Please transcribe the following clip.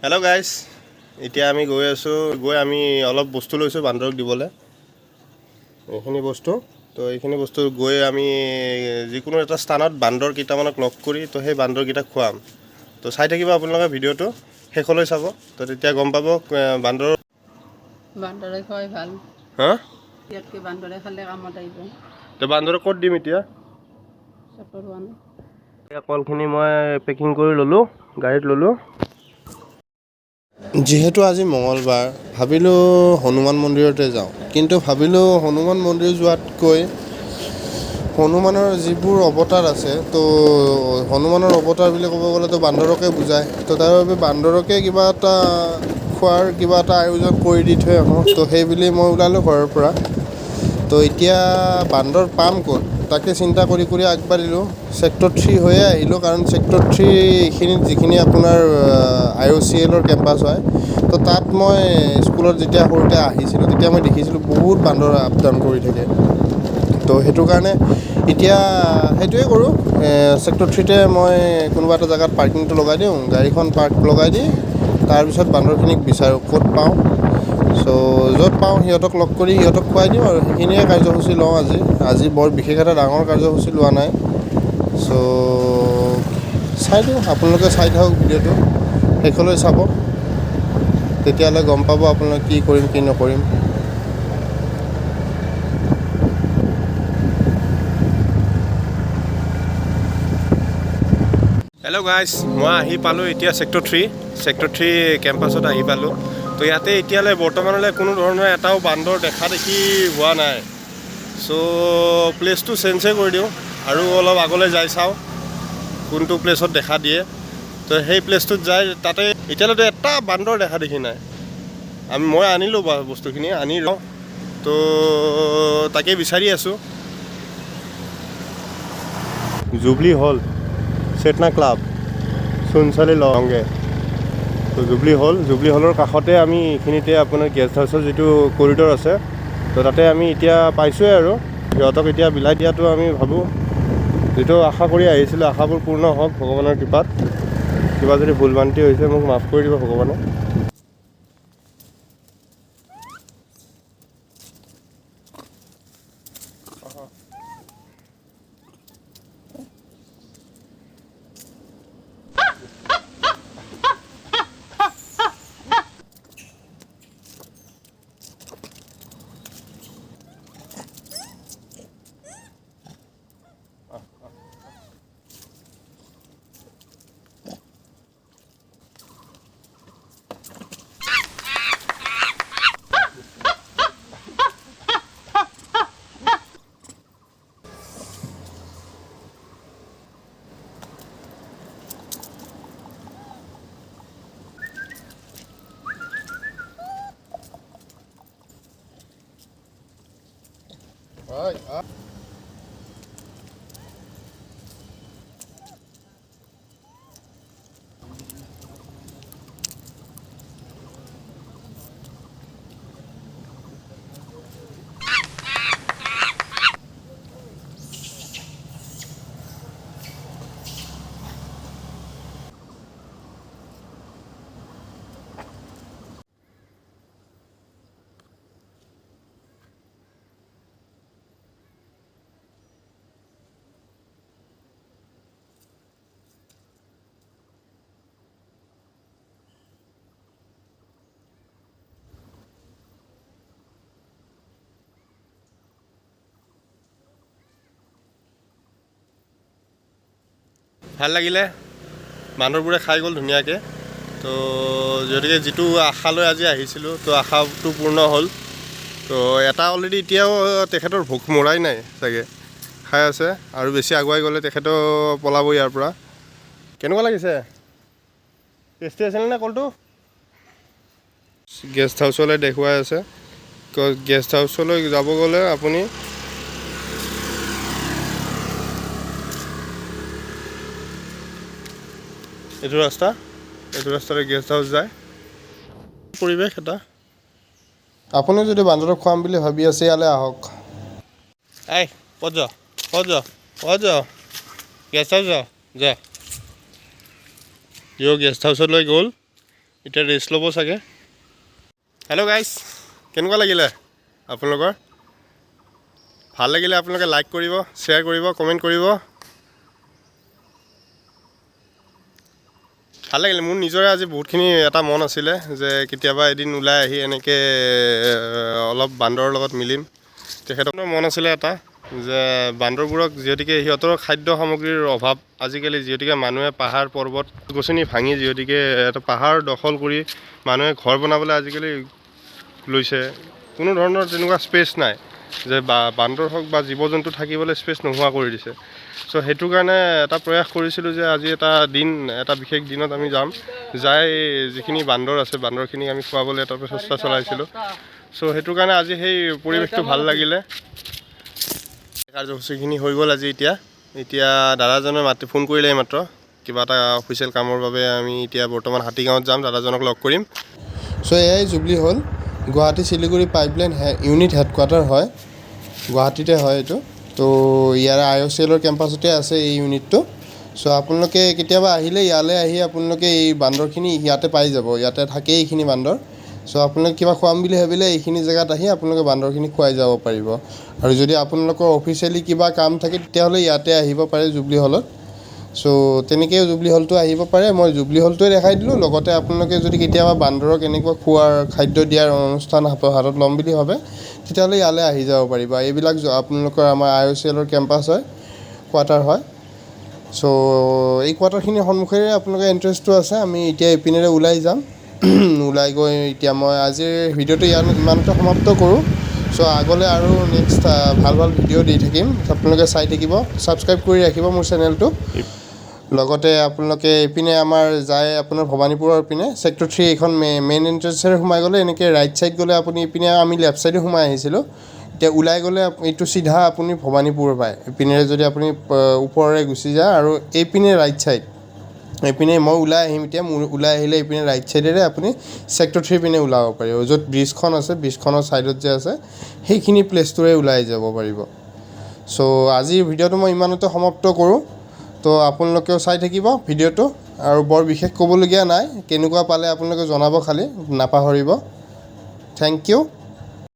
Hello' guys, এতিয়া আমি গৈ আছোঁ। আমি অলপ বস্তু লৈছোঁ বান্দৰক দিবলৈ, এইখিনি বস্তু। তো এইখিনি বস্তু গৈ আমি যিকোনো এটা স্থানত বান্দৰ কেইটামানক লগ কৰি তো সেই বান্দৰকেইটাক খুৱাম। তো চাই থাকিব আপোনালোকে ভিডিঅ'টো শেষলৈ চাব, তো তেতিয়া গম পাব বান্দৰে খুৱাই ভাল। হা ইয়াতকৈ বান্দৰে খালে কামত আহিব। তো বান্দৰক ক'ত দিম এতিয়া? কলখিনি মই পেকিং কৰি ল'লোঁ, গাড়ীত ল'লোঁ। যিহেতু আজি মঙলবাৰ, ভাবিলোঁ হনুমান মন্দিৰতে যাওঁ। কিন্তু ভাবিলোঁ হনুমান মন্দিৰ যোৱাতকৈ হনুমানৰ যিবোৰ অৱতাৰ আছে, তো হনুমানৰ অৱতাৰ বুলি ক'ব গ'লেতো বান্দৰকে বুজায়। তো তাৰ বাবে বান্দৰকে কিবা এটা খোৱাৰ কিবা এটা আয়োজন কৰি দি থৈ আহোঁ। তো সেইবুলি মই ওলালোঁ ঘৰৰ পৰা। তো এতিয়া বান্দৰ পাম ক'ত তাকে চিন্তা কৰি আগবাঢ়িলোঁ। ছেক্টৰ 3 হৈয়ে আহিলোঁ, কাৰণ ছেক্টৰ 3 এইখিনিত যিখিনি আপোনাৰ IOCL-ৰ কেম্পাছ হয়, তো তাত মই স্কুলত যেতিয়া সৰুতে আহিছিলোঁ তেতিয়া মই দেখিছিলোঁ বহুত বান্দৰ আপ ডাউন কৰি থাকে। তো সেইটো কাৰণে এতিয়া সেইটোৱে কৰোঁ, ছেক্টৰ 3-তে মই কোনোবা এটা জেগাত পাৰ্কিংটো লগাই দিওঁ, গাড়ীখন লগাই দি তাৰপিছত বান্দৰখিনিক বিচাৰোঁ ক'ত পাওঁ। চ' য'ত পাওঁ সিহঁতক লগ কৰি সিহঁতক খুৱাই দিওঁ আৰু সেইখিনিয়ে কাৰ্যসূচী লওঁ আজি বৰ বিশেষ এটা ডাঙৰ কাৰ্যসূচী লোৱা নাই। চ' চাই দিওঁ, আপোনালোকে চাই থাকক ভিডিঅ'টো শেষলৈ চাব, তেতিয়াহ'লে গম পাব আপোনালোকে কি কৰিম কি নকৰিম। হেল্ল' গাইজ, মই আহি পালোঁ এতিয়া ছেক্টৰ 3 কেম্পাছত আহি পালোঁ। তো ইয়াতে এতিয়ালৈ বৰ্তমানলৈ কোনো ধৰণৰ এটাও বান্দৰ দেখা দেখি হোৱা নাই। চ' প্লেচটো চেঞ্জে কৰি দিওঁ আৰু অলপ আগলৈ যাই চাওঁ কোনটো প্লেচত দেখা দিয়ে। তো সেই প্লেচটোত যাই তাতে এতিয়ালৈতো এটা বান্দৰ দেখা দেখি নাই। মই আনিলোঁ বস্তুখিনি আনি লওঁ, তো তাকে বিচাৰি আছোঁ। জুবলি হল, চেতনা ক্লাব, চোনচালি লওঁগে। তো জুবলি হলৰ কাষতে আমি এইখিনিতে আপোনাৰ গেষ্ট হাউচৰ যিটো কৰিডৰ আছে, তো তাতে আমি এতিয়া পাইছোঁৱে আৰু সিহঁতক এতিয়া বিলাই দিয়াটো আমি ভাবোঁ, যিটো আশা কৰি আহিছিলোঁ আশাবোৰ পূৰ্ণ হওক ভগৱানৰ কৃপাত। কিবা যদি ভুল ভ্ৰান্তি হৈছে মোক মাফ কৰি দিব ভগৱানে। ভাল লাগিলে, বান্দৰবোৰে খাই গ'ল ধুনীয়াকৈ। তো গতিকে যিটো আশালৈ আজি আহিছিলোঁ, তো আশাটো পূৰ্ণ হ'ল। তো এটা অলৰেডি এতিয়াও তেখেতৰ ভোক মৰাই নাই চাগে, খাই আছে আৰু বেছি আগুৱাই গ'লে তেখেতো পলাব ইয়াৰ পৰা। কেনেকুৱা লাগিছে? টেষ্টি আছিলে নে কলটো? গেষ্ট হাউচলৈ দেখুৱাই আছে। গেষ্ট হাউচলৈ যাব গ'লে আপুনি এইটো ৰাস্তাৰে গেষ্ট হাউচ যায়। পৰিৱেশ এটা। আপুনি যদি বান্দৰক খুৱাম বুলি ভাবি আছে ইয়ালৈ আহক। ক'ত যা গেষ্ট হাউচ যা। গেষ্ট হাউচলৈ গ'ল, এতিয়া ৰেষ্ট ল'ব চাগে। হেল্ল' গাইজ, কেনেকুৱা লাগিলে আপোনালোকৰ? ভাল লাগিলে আপোনালোকে লাইক কৰিব, শ্বেয়াৰ কৰিব, কমেণ্ট কৰিব। ভাল লাগিলে। মোৰ নিজৰে আজি বহুতখিনি এটা মন আছিলে যে কেতিয়াবা এদিন ওলাই আহি এনেকৈ অলপ বান্দৰৰ লগত মিলিম। তেখেতৰ মন আছিলে এটা যে বান্দৰবোৰক যিহেতুকে সিহঁতৰ খাদ্য সামগ্ৰীৰ অভাৱ, আজিকালি যিহেতুকে মানুহে পাহাৰ পৰ্বত গছনি ভাঙি যিহেতুকে এটা পাহাৰ দখল কৰি মানুহে ঘৰ বনাবলৈ আজিকালি লৈছে, কোনো ধৰণৰ তেনেকুৱা স্পেচ নাই যে বান্দৰ হওক বা জীৱ জন্তু থাকিবলৈ স্পেচ নোহোৱা কৰি দিছে। চ' সেইটো কাৰণে এটা প্ৰয়াস কৰিছিলোঁ যে আজি এটা বিশেষ দিনত আমি যাই যিখিনি বান্দৰ আছে বান্দৰখিনিক আমি খোৱাবলৈ এটা প্ৰচেষ্টা চলাইছিলোঁ। চ' সেইটো কাৰণে আজি সেই পৰিৱেশটো ভাল লাগিলে। কাৰ্যসূচীখিনি হৈ গ'ল আজি। এতিয়া দাদাজনে ফোন কৰিলে এইমাত্ৰ কিবা এটা অফিচিয়েল কামৰ বাবে। আমি এতিয়া বৰ্তমান হাতীগাঁৱত যাম, দাদাজনক লগ কৰিম। চ' এয়াই জুবলি হ'ল Guwahati Siliguri pipeline unit headquarter হয়, গুৱাহাটীতে হয় এইটো। তো ইয়াৰ IOCLৰ কেম্পাছতে আছে এই ইউনিটটো। চ' আপোনালোকে কেতিয়াবা আহিলে ইয়ালৈ আহি আপোনালোকে এই বান্দৰখিনি ইয়াতে পাই যাব, ইয়াতে থাকেই এইখিনি বান্দৰ। চ' আপোনালোকে কিবা খুৱাম বুলি ভাবিলে এইখিনি জেগাত আহি আপোনালোকে বান্দৰখিনি খুৱাই যাব পাৰিব। আৰু যদি আপোনালোকৰ অফিচিয়েলি কিবা কাম থাকে তেতিয়াহ'লে ইয়াতে আহিব পাৰে জুবলি হলত। চ' তেনেকৈও জুবলি হলটো আহিব পাৰে। মই জুবলি হলটোৱে দেখাই দিলোঁ। লগতে আপোনালোকে যদি কেতিয়াবা বান্দৰক এনেকুৱা খোৱাৰ খাদ্য দিয়াৰ অনুষ্ঠান হাতত ল'ম বুলি ভাবে তেতিয়াহ'লে ইয়ালৈ আহি যাব পাৰিব। এইবিলাক আপোনালোকৰ আমাৰ IOCLৰ কেম্পাছ হয়, কোৱাৰ্টাৰ হয়। চ' এই কোৱাৰ্টাৰখিনিৰ সন্মুখেৰে আপোনালোকৰ এণ্ট্ৰেঞ্চটো আছে। আমি এতিয়া ইপিনেৰে ওলাই যাম। ওলাই গৈ এতিয়া মই আজিৰ ভিডিঅ'টো ইমানতে সমাপ্ত কৰোঁ। চ' আগলৈ আৰু নেক্সট ভাল ভিডিঅ' দি থাকিম, আপোনালোকে চাই থাকিব, ছাবস্ক্ৰাইব কৰি ৰাখিব মোৰ চেনেলটো। লগতে আপোনালোকে এইপিনে আমাৰ যায় আপোনাৰ ভৱানীপুৰৰ পিনে ছেক্টৰ 3 এইখন মেইন এণ্ট্ৰেঞ্চেৰে সোমাই গ'লে এনেকৈ ৰাইট ছাইড গ'লে আপুনি ইপিনে আমি লেফ্ট ছাইডে সোমাই আহিছিলোঁ। এতিয়া ওলাই গ'লে এইটো চিধা আপুনি ভৱানীপুৰ পায়। ইপিনেৰে যদি আপুনি ওপৰেৰে গুচি যায় আৰু এইপিনে ৰাইট ছাইড, এইপিনে মই ওলাই আহিম এতিয়া। মোৰ ওলাই আহিলে এইপিনে ৰাইট ছাইডেৰে আপুনি ছেক্টৰ 3 পিনে ওলাব পাৰিব। য'ত ব্ৰিজখন আছে, ব্ৰিজখনৰ ছাইডত যে আছে সেইখিনি প্লেচটোৰে ওলাই যাব পাৰিব। চ' আজিৰ ভিডিঅ'টো মই ইমানতে সমাপ্ত কৰোঁ। তো আপোনালোকেও চাই থাকিব ভিডিঅ'টো। আৰু বৰ বিশেষ ক'বলগীয়া নাই, কেনেকুৱা পালে আপোনালোকে জনাব খালি, নাপাহৰিব। Thank U.